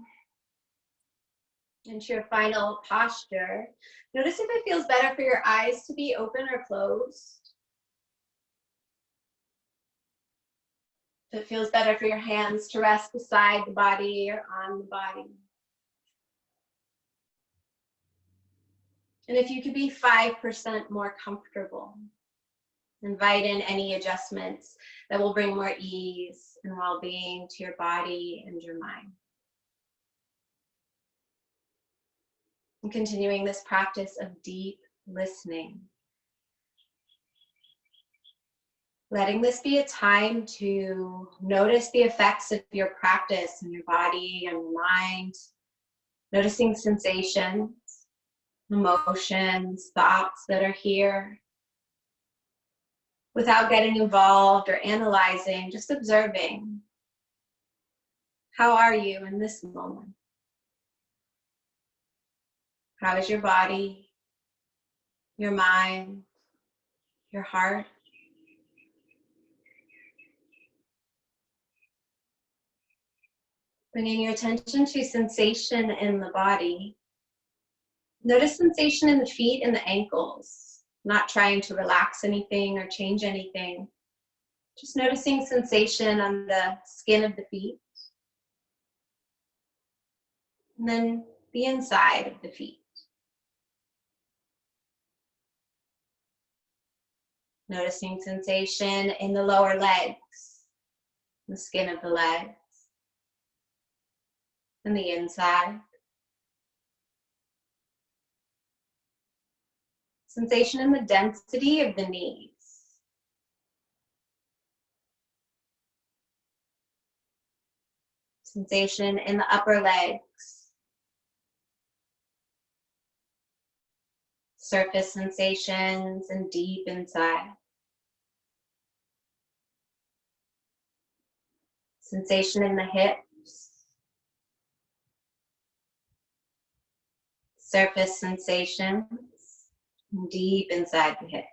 into your final posture, notice if it feels better for your eyes to be open or closed. If it feels better for your hands to rest beside the body or on the body. And if you could be 5% more comfortable, invite in any adjustments that will bring more ease and well-being to your body and your mind. And continuing this practice of deep listening. Letting this be a time to notice the effects of your practice in your body and your mind, noticing sensations, emotions, thoughts that are here. Without getting involved or analyzing, just observing. How are you in this moment? How is your body, your mind, your heart? Bringing your attention to sensation in the body. Notice sensation in the feet and the ankles, not trying to relax anything or change anything. Just noticing sensation on the skin of the feet. And then the inside of the feet. Noticing sensation in the lower legs, the skin of the legs, and the inside. Sensation in the density of the knees. Sensation in the upper legs. Surface sensations and deep inside. Sensation in the hips. Surface sensations and deep inside the hips.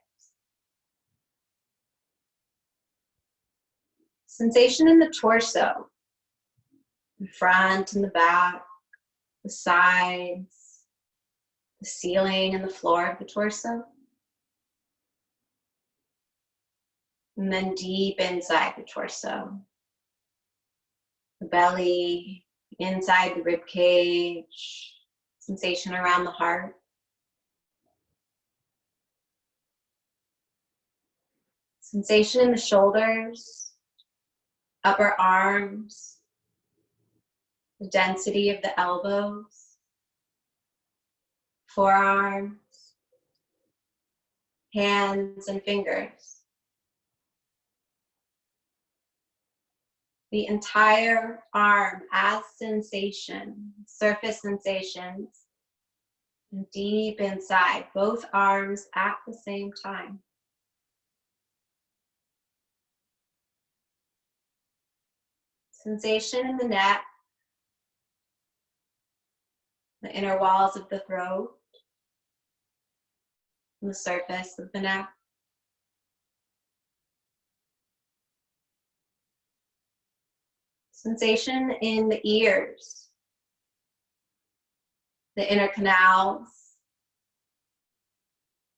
Sensation in the torso. The front and the back, the sides, the ceiling and the floor of the torso. And then deep inside the torso. The belly, inside the rib cage, sensation around the heart. Sensation in the shoulders, upper arms, the density of the elbows, forearms, hands and fingers. The entire arm as sensation, surface sensations, and deep inside, both arms at the same time. Sensation in the neck, the inner walls of the throat, and the surface of the neck. Sensation in the ears, the inner canals,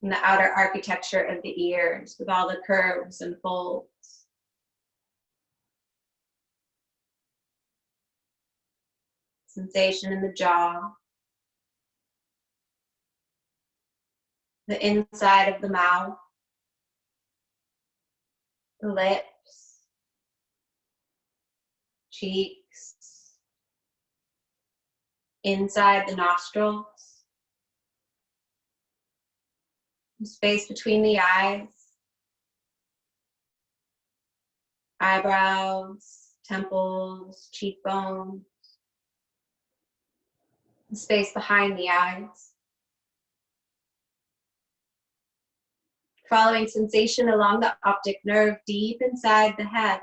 and the outer architecture of the ears with all the curves and folds. Sensation in the jaw, the inside of the mouth, the lips, cheeks, inside the nostrils, the space between the eyes, eyebrows, temples, cheekbones, the space behind the eyes. Following sensation along the optic nerve deep inside the head.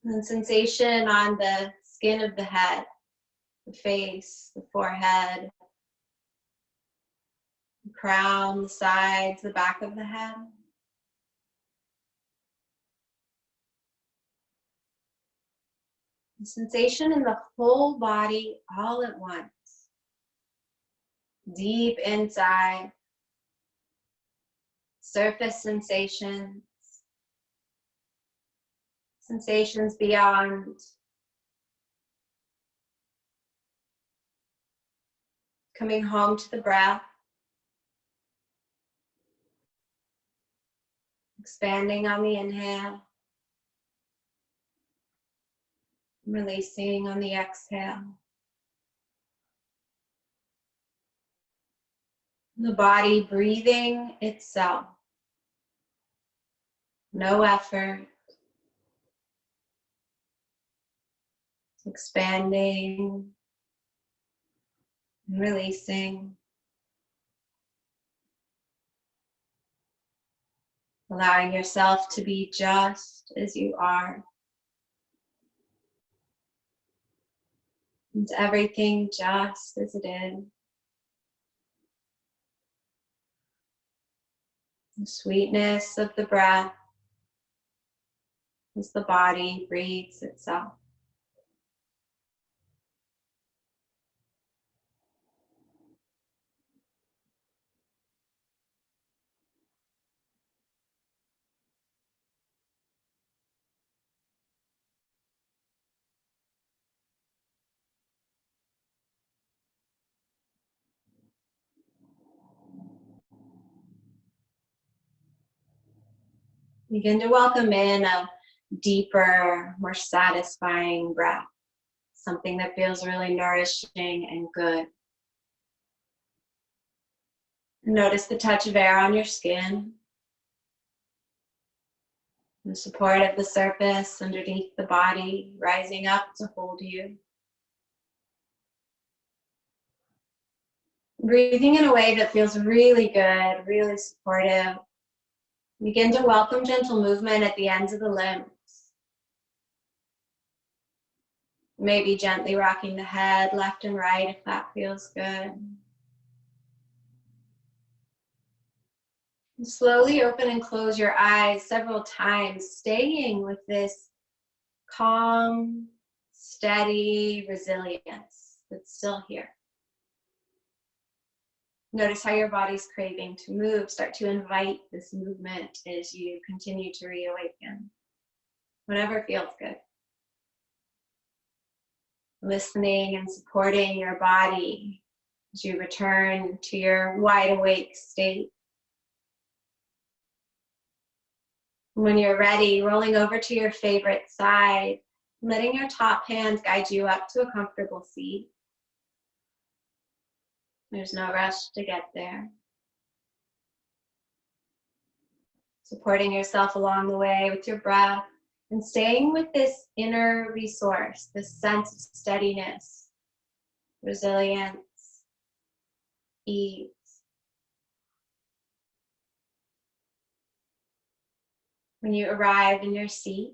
And sensation on the skin of the head, the face, the forehead, the crown, the sides, the back of the head. The sensation in the whole body all at once. Deep inside, surface sensations, sensations beyond, coming home to the breath, expanding on the inhale, releasing on the exhale. The body breathing itself. No effort. Expanding and releasing. Allowing yourself to be just as you are. And everything just as it is. The sweetness of the breath as the body breathes itself. Begin to welcome in a deeper, more satisfying breath. Something that feels really nourishing and good. Notice the touch of air on your skin. The support of the surface underneath the body, rising up to hold you. Breathing in a way that feels really good, really supportive. Begin to welcome gentle movement at the ends of the limbs. Maybe gently rocking the head left and right if that feels good. And slowly open and close your eyes several times, staying with this calm, steady resilience that's still here. Notice how your body's craving to move. Start to invite this movement as you continue to reawaken. Whatever feels good. Listening and supporting your body as you return to your wide awake state. When you're ready, rolling over to your favorite side, letting your top hands guide you up to a comfortable seat. There's no rush to get there. Supporting yourself along the way with your breath and staying with this inner resource, this sense of steadiness, resilience, ease. When you arrive in your seat,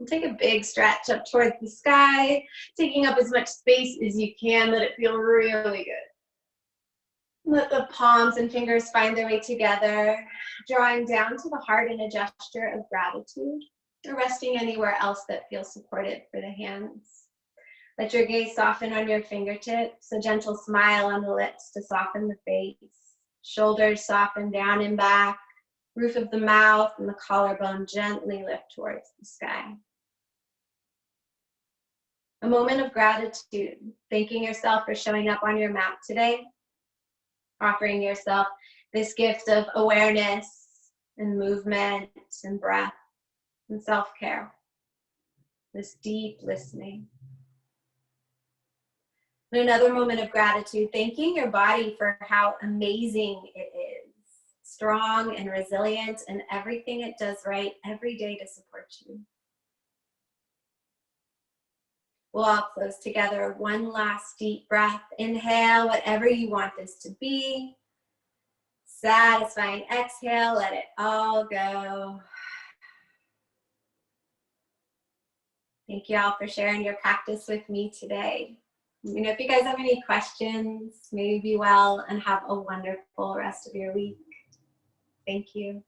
you'll take a big stretch up towards the sky, taking up as much space as you can. Let it feel really good. Let the palms and fingers find their way together, drawing down to the heart in a gesture of gratitude, or resting anywhere else that feels supported for the hands. Let your gaze soften on your fingertips, a gentle smile on the lips to soften the face. Shoulders soften down and back, Roof of the mouth and the collarbone gently lift towards the sky. A moment of gratitude, thanking yourself for showing up on your mat today, offering yourself this gift of awareness and movement and breath and self-care, this deep listening. And another moment of gratitude, thanking your body for how amazing it is, strong and resilient, and everything it does right every day to support you. We'll all close together. One last deep breath. Inhale, whatever you want this to be. Satisfying exhale, let it all go. Thank you all for sharing your practice with me today. If you guys have any questions, maybe be well and have a wonderful rest of your week. Thank you.